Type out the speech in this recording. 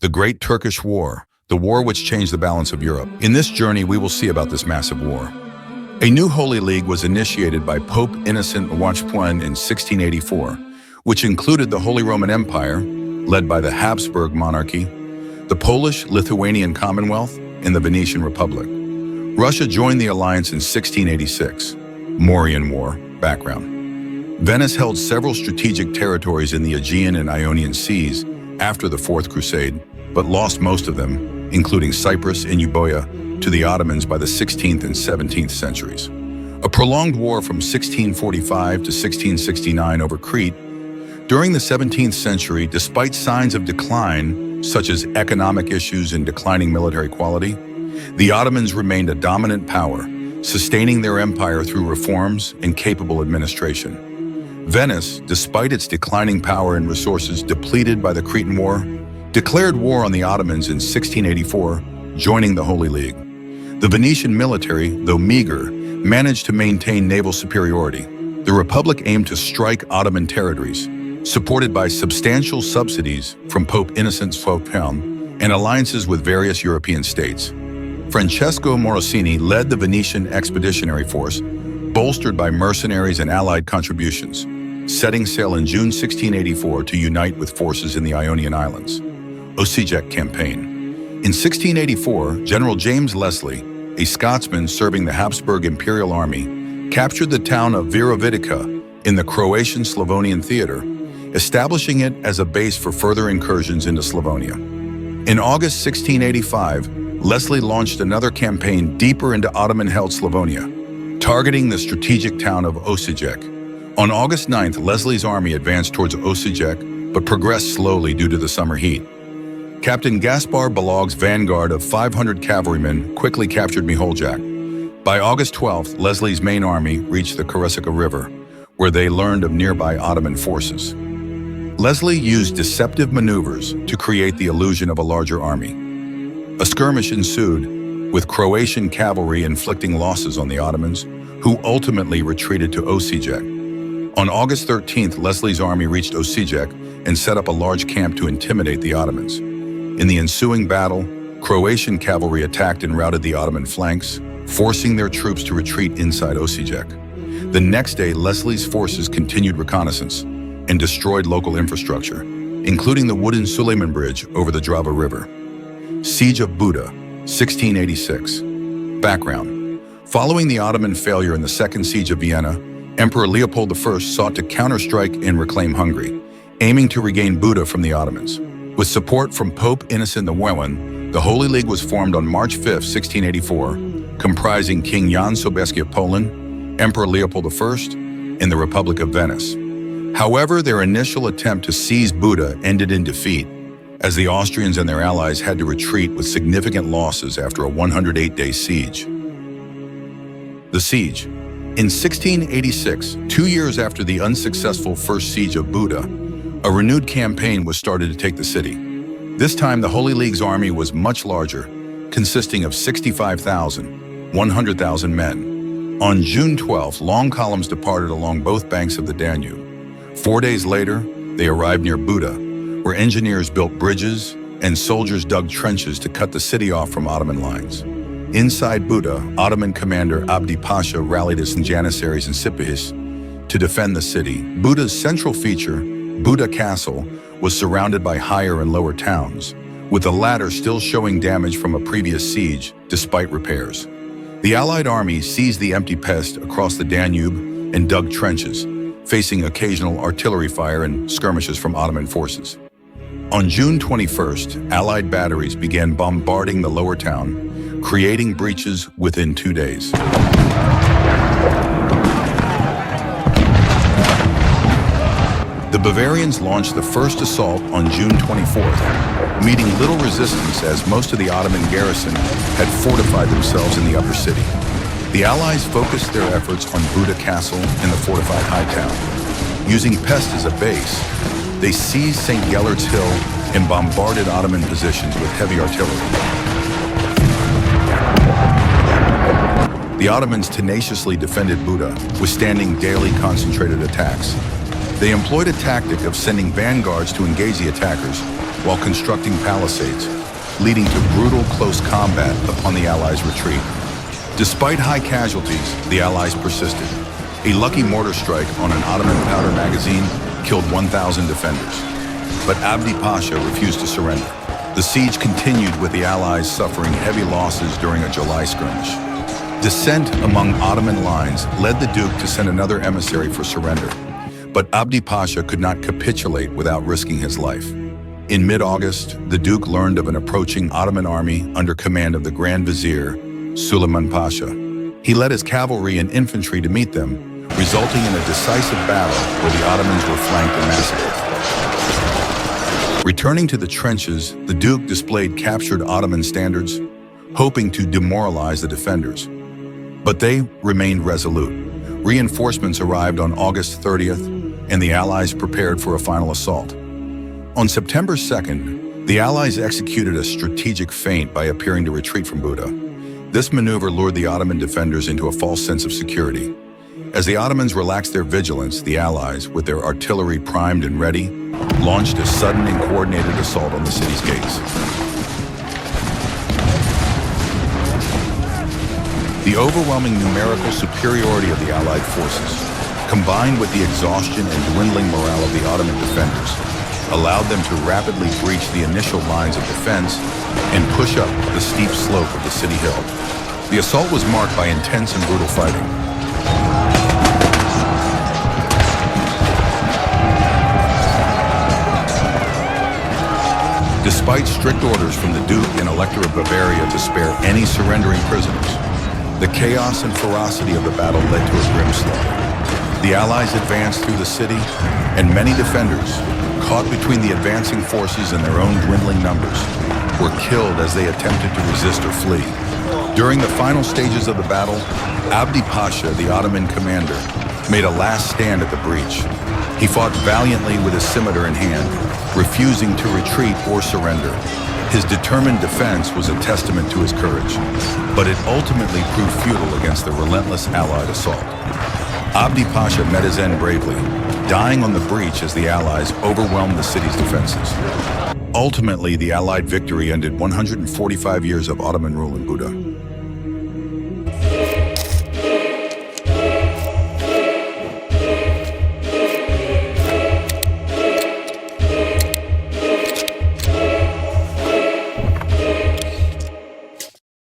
the Great Turkish War, the war which changed the balance of Europe. In this journey, we will see about this massive war. A new Holy League was initiated by Pope Innocent I in 1684, which included the Holy Roman Empire, led by the Habsburg monarchy, the Polish, Lithuanian Commonwealth, and the Venetian Republic. Russia joined the alliance in 1686. Mauryan War. Background. Venice held several strategic territories in the Aegean and Ionian Seas after the Fourth Crusade, but lost most of them, including Cyprus and Euboea, to the Ottomans by the 16th and 17th centuries. A prolonged war from 1645 to 1669 over Crete. During the 17th century, despite signs of decline, such as economic issues and declining military quality, the Ottomans remained a dominant power, sustaining their empire through reforms and capable administration. Venice, despite its declining power and resources depleted by the Cretan War, declared war on the Ottomans in 1684, joining the Holy League. The Venetian military, though meager, managed to maintain naval superiority. The Republic aimed to strike Ottoman territories, supported by substantial subsidies from Pope Innocent IV and alliances with various European states. Francesco Morosini led the Venetian expeditionary force, bolstered by mercenaries and allied contributions, setting sail in June 1684 to unite with forces in the Ionian Islands. Osijek campaign. In 1684, General James Leslie, a Scotsman serving the Habsburg Imperial Army, captured the town of Virovitica in the Croatian-Slavonian theater, establishing it as a base for further incursions into Slavonia. In August 1685, Leslie launched another campaign deeper into Ottoman-held Slavonia, targeting the strategic town of Osijek. On August 9th, Leslie's army advanced towards Osijek, but progressed slowly due to the summer heat. Captain Gaspar Balog's vanguard of 500 cavalrymen quickly captured Miholjak. By August 12th, Leslie's main army reached the Karasika River, where they learned of nearby Ottoman forces. Leslie used deceptive maneuvers to create the illusion of a larger army. A skirmish ensued, with Croatian cavalry inflicting losses on the Ottomans, who ultimately retreated to Osijek. On August 13th, Leslie's army reached Osijek and set up a large camp to intimidate the Ottomans. In the ensuing battle, Croatian cavalry attacked and routed the Ottoman flanks, forcing their troops to retreat inside Osijek. The next day, Leslie's forces continued reconnaissance and destroyed local infrastructure, including the wooden Suleiman Bridge over the Drava River. Siege of Buda, 1686. Background. Following the Ottoman failure in the Second Siege of Vienna, Emperor Leopold I sought to counterstrike and reclaim Hungary, aiming to regain Buda from the Ottomans. With support from Pope Innocent I, the Holy League was formed on March 5, 1684, comprising King Jan Sobieski of Poland, Emperor Leopold I, and the Republic of Venice. However, their initial attempt to seize Buda ended in defeat, as the Austrians and their allies had to retreat with significant losses after a 108-day siege. The siege. In 1686, 2 years after the unsuccessful first siege of Buda, a renewed campaign was started to take the city. This time, the Holy League's army was much larger, consisting of 65,000, 100,000 men. On June 12th, long columns departed along both banks of the Danube. 4 days later, they arrived near Buda, where engineers built bridges and soldiers dug trenches to cut the city off from Ottoman lines. Inside Buda, Ottoman commander Abdi Pasha rallied his Janissaries and Sipahis to defend the city. Buda's central feature, Buda Castle, was surrounded by higher and lower towns, with the latter still showing damage from a previous siege, despite repairs. The Allied army seized the empty pest across the Danube and dug trenches, facing occasional artillery fire and skirmishes from Ottoman forces. On June 21st, Allied batteries began bombarding the lower town, creating breaches within 2 days. The Bavarians launched the first assault on June 24th, meeting little resistance as most of the Ottoman garrison had fortified themselves in the upper city. The Allies focused their efforts on Buda Castle and the fortified High Town. Using Pest as a base, they seized St. Gellert's Hill and bombarded Ottoman positions with heavy artillery. The Ottomans tenaciously defended Buda, withstanding daily concentrated attacks. They employed a tactic of sending vanguards to engage the attackers, while constructing palisades, leading to brutal close combat upon the Allies' retreat. Despite high casualties, the Allies persisted. A lucky mortar strike on an Ottoman powder magazine killed 1,000 defenders. But Abdi Pasha refused to surrender. The siege continued, with the Allies suffering heavy losses during a July skirmish. Dissent among Ottoman lines led the Duke to send another emissary for surrender. But Abdi Pasha could not capitulate without risking his life. In mid-August, the Duke learned of an approaching Ottoman army under command of the Grand Vizier, Suleiman Pasha. He led his cavalry and infantry to meet them, resulting in a decisive battle where the Ottomans were flanked and massacred. Returning to the trenches, the Duke displayed captured Ottoman standards, hoping to demoralize the defenders. But they remained resolute. Reinforcements arrived on August 30th, and the Allies prepared for a final assault. On September 2nd, the Allies executed a strategic feint by appearing to retreat from Buda. This maneuver lured the Ottoman defenders into a false sense of security. As the Ottomans relaxed their vigilance, the Allies, with their artillery primed and ready, launched a sudden and coordinated assault on the city's gates. The overwhelming numerical superiority of the Allied forces, combined with the exhaustion and dwindling morale of the Ottoman defenders, allowed them to rapidly breach the initial lines of defense and push up the steep slope of the city hill. The assault was marked by intense and brutal fighting. Despite strict orders from the Duke and Elector of Bavaria to spare any surrendering prisoners, the chaos and ferocity of the battle led to a grim slaughter. The Allies advanced through the city, and many defenders, caught between the advancing forces and their own dwindling numbers, were killed as they attempted to resist or flee. During the final stages of the battle, Abdi Pasha, the Ottoman commander, made a last stand at the breach. He fought valiantly with his scimitar in hand, refusing to retreat or surrender. His determined defense was a testament to his courage, but it ultimately proved futile against the relentless Allied assault. Abdi Pasha met his end bravely, dying on the breach as the Allies overwhelmed the city's defenses. Ultimately, the Allied victory ended 145 years of Ottoman rule in Buda.